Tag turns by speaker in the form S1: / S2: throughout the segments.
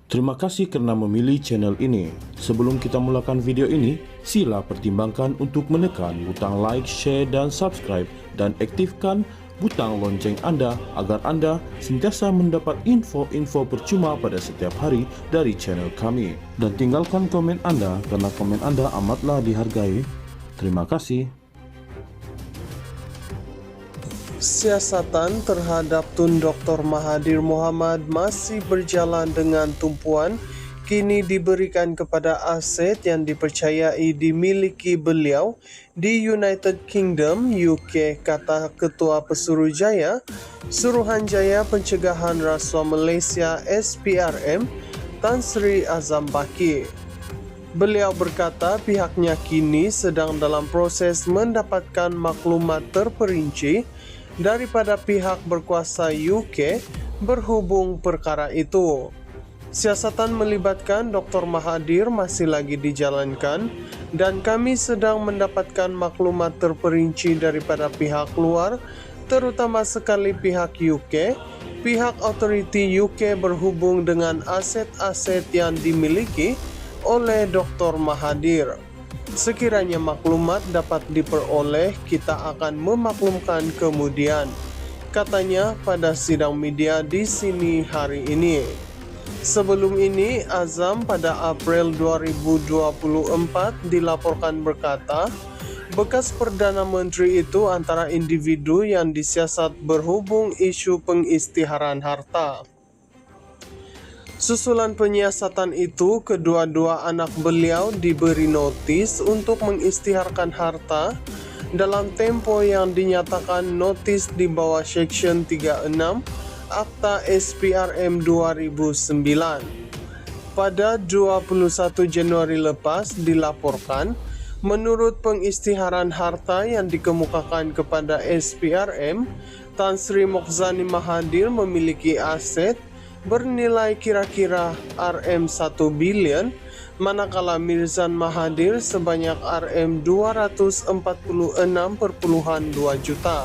S1: Terima kasih kerana memilih channel ini. Sebelum kita mulakan video ini, sila pertimbangkan untuk menekan butang like, share dan subscribe dan aktifkan butang lonceng anda agar anda sentiasa mendapat info-info percuma pada setiap hari dari channel kami. Dan tinggalkan komen anda kerana komen anda amatlah dihargai. Terima kasih.
S2: Siasatan terhadap Tun Dr. Mahathir Mohamad masih berjalan dengan tumpuan, kini diberikan kepada aset yang dipercayai dimiliki beliau di United Kingdom, UK, kata Ketua Pesuruhjaya, Suruhanjaya Pencegahan Rasuah Malaysia SPRM, Tan Sri Azam Baki. Beliau berkata pihaknya kini sedang dalam proses mendapatkan maklumat terperinci daripada pihak berkuasa UK berhubung perkara itu. Siasatan melibatkan Dr. Mahathir masih lagi dijalankan dan kami sedang mendapatkan maklumat terperinci daripada pihak luar, terutama sekali pihak UK. Pihak otoriti UK berhubung dengan aset-aset yang dimiliki oleh Dr. Mahathir. Sekiranya maklumat dapat diperoleh, kita akan memaklumkan kemudian, katanya pada sidang media di sini hari ini. Sebelum ini, Azam pada April 2024 dilaporkan berkata, bekas Perdana Menteri itu antara individu yang disiasat berhubung isu pengisytiharan harta. Susulan penyiasatan itu, kedua-dua anak beliau diberi notis untuk mengisytiharkan harta dalam tempoh yang dinyatakan notis di bawah Seksyen 36 Akta SPRM 2009. Pada 21 Januari lepas dilaporkan, menurut pengisytiharan harta yang dikemukakan kepada SPRM, Tan Sri Mokhzani Mahathir memiliki aset bernilai kira-kira RM1 bilion, manakala Mirzan Mahathir sebanyak RM246.2 juta.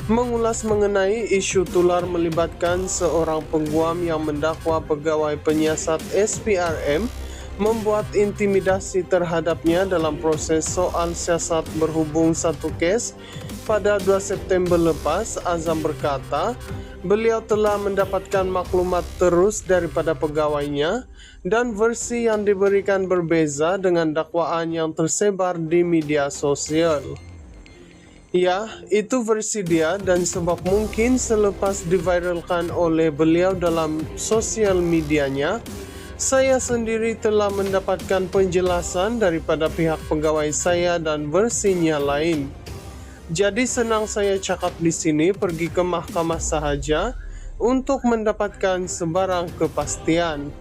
S2: Mengulas mengenai isu tular melibatkan seorang pengguam yang mendakwa pegawai penyiasat SPRM membuat intimidasi terhadapnya dalam proses soal siasat berhubung satu kes pada 2 September lepas, Azam berkata, beliau telah mendapatkan maklumat terus daripada pegawainya dan versi yang diberikan berbeza dengan dakwaan yang tersebar di media sosial. Ya, itu versi dia dan sebab mungkin selepas diviralkan oleh beliau dalam sosial medianya, saya sendiri telah mendapatkan penjelasan daripada pihak pegawai saya dan versinya lain. Jadi senang saya cakap di sini, pergi ke mahkamah sahaja untuk mendapatkan sebarang kepastian.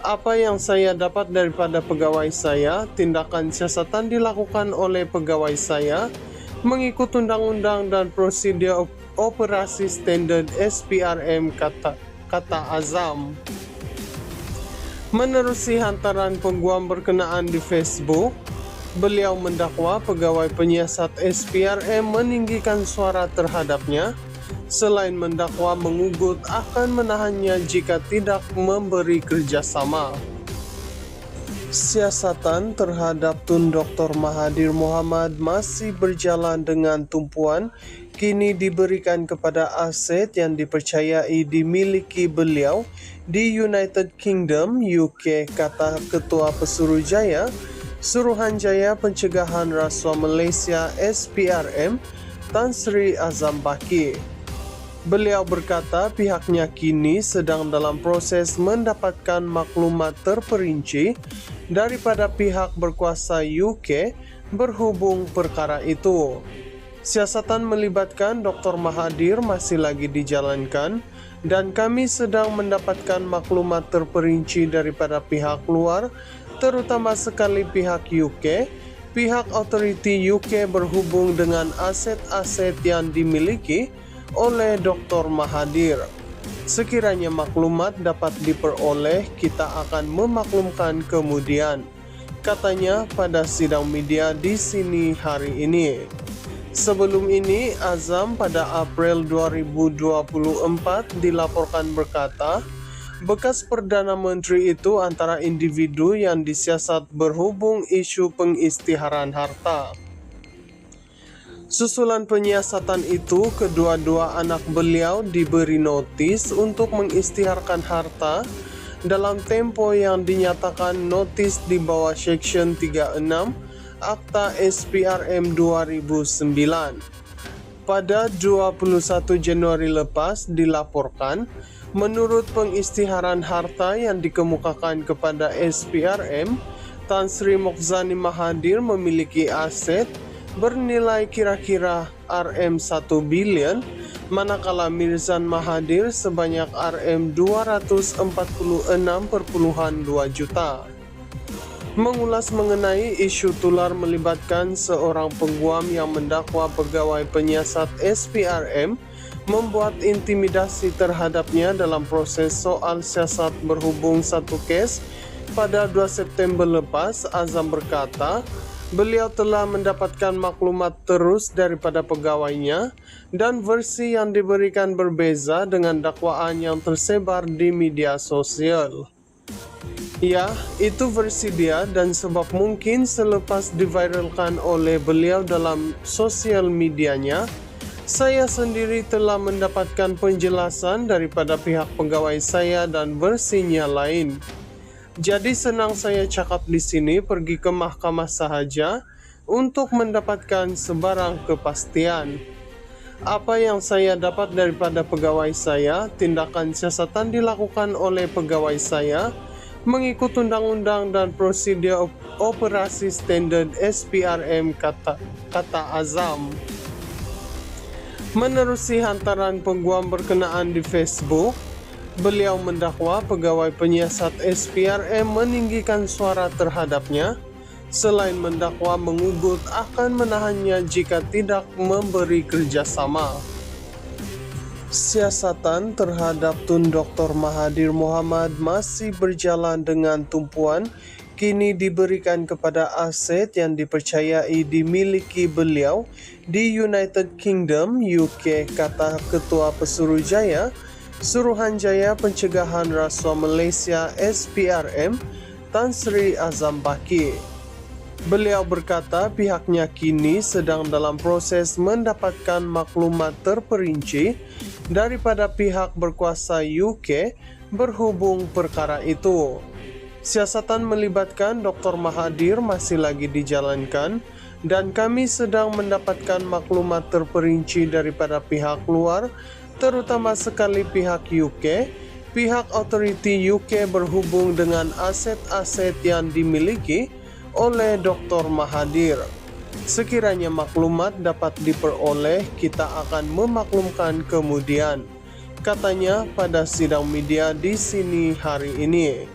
S2: Apa yang saya dapat daripada pegawai saya, tindakan siasatan dilakukan oleh pegawai saya mengikut undang-undang dan prosedur operasi standard SPRM, kata Azam. Menerusi hantaran pengguam berkenaan di Facebook, beliau mendakwa pegawai penyiasat SPRM meninggikan suara terhadapnya, selain mendakwa mengugut akan menahannya jika tidak memberi kerjasama. Siasatan terhadap Tun Dr. Mahathir Mohamad masih berjalan dengan tumpuan, kini diberikan kepada aset yang dipercayai dimiliki beliau di United Kingdom, UK, kata Ketua Pesuruhjaya, Suruhanjaya Pencegahan Rasuah Malaysia SPRM, Tan Sri Azam Baki. Beliau berkata pihaknya kini sedang dalam proses mendapatkan maklumat terperinci daripada pihak berkuasa UK berhubung perkara itu. Siasatan melibatkan Dr. Mahathir masih lagi dijalankan dan kami sedang mendapatkan maklumat terperinci daripada pihak luar, terutama sekali pihak UK. Pihak otoriti UK berhubung dengan aset-aset yang dimiliki oleh Dr. Mahathir. Sekiranya maklumat dapat diperoleh, kita akan memaklumkan kemudian, katanya pada sidang media di sini hari ini. Sebelum ini, Azam pada April 2024 dilaporkan berkata, Bekas Perdana Menteri itu antara individu yang disiasat berhubung isu pengisytiharan harta. Susulan penyiasatan itu, kedua-dua anak beliau diberi notis untuk mengisytiharkan harta dalam tempo yang dinyatakan notis di bawah Seksyen 36 Akta SPRM 2009. Pada 21 Januari lepas dilaporkan, menurut pengisytiharan harta yang dikemukakan kepada SPRM, Tan Sri Mokhzani Mahathir memiliki aset bernilai kira-kira Rm1 bilion, manakala Mirzan Mahathir sebanyak Rm246,2 juta. Mengulas mengenai isu tular melibatkan seorang pengguam yang mendakwa pegawai penyiasat SPRM membuat intimidasi terhadapnya dalam proses soal siasat berhubung satu kes pada 2 September lepas, Azam berkata, beliau telah mendapatkan maklumat terus daripada pegawainya dan versi yang diberikan berbeza dengan dakwaan yang tersebar di media sosial. Ya, itu versi dia dan sebab mungkin selepas diviralkan oleh beliau dalam sosial medianya, saya sendiri telah mendapatkan penjelasan daripada pihak pegawai saya dan versinya lain. Jadi senang saya cakap di sini pergi ke mahkamah sahaja untuk mendapatkan sebarang kepastian. Apa yang saya dapat daripada pegawai saya, tindakan siasatan dilakukan oleh pegawai saya mengikut undang-undang dan prosedur operasi standard SPRM, kata Azam. Menerusi hantaran pengguam berkenaan di Facebook, beliau mendakwa pegawai penyiasat SPRM meninggikan suara terhadapnya, selain mendakwa mengugut akan menahannya jika tidak memberi kerjasama. Siasatan terhadap Tun Dr. Mahathir Mohamad masih berjalan dengan tumpuan kini diberikan kepada aset yang dipercayai dimiliki beliau di United Kingdom, UK, kata Ketua Pesuruhjaya Suruhanjaya Pencegahan Rasuah Malaysia SPRM, Tan Sri Azam Baki. Beliau berkata pihaknya kini sedang dalam proses mendapatkan maklumat terperinci daripada pihak berkuasa UK berhubung perkara itu. Siasatan melibatkan Dr. Mahathir masih lagi dijalankan dan kami sedang mendapatkan maklumat terperinci daripada pihak luar, terutama sekali pihak UK, pihak otoriti UK berhubung dengan aset-aset yang dimiliki oleh Dr. Mahathir. Sekiranya maklumat dapat diperoleh, kita akan memaklumkan kemudian, katanya pada sidang media di sini hari ini.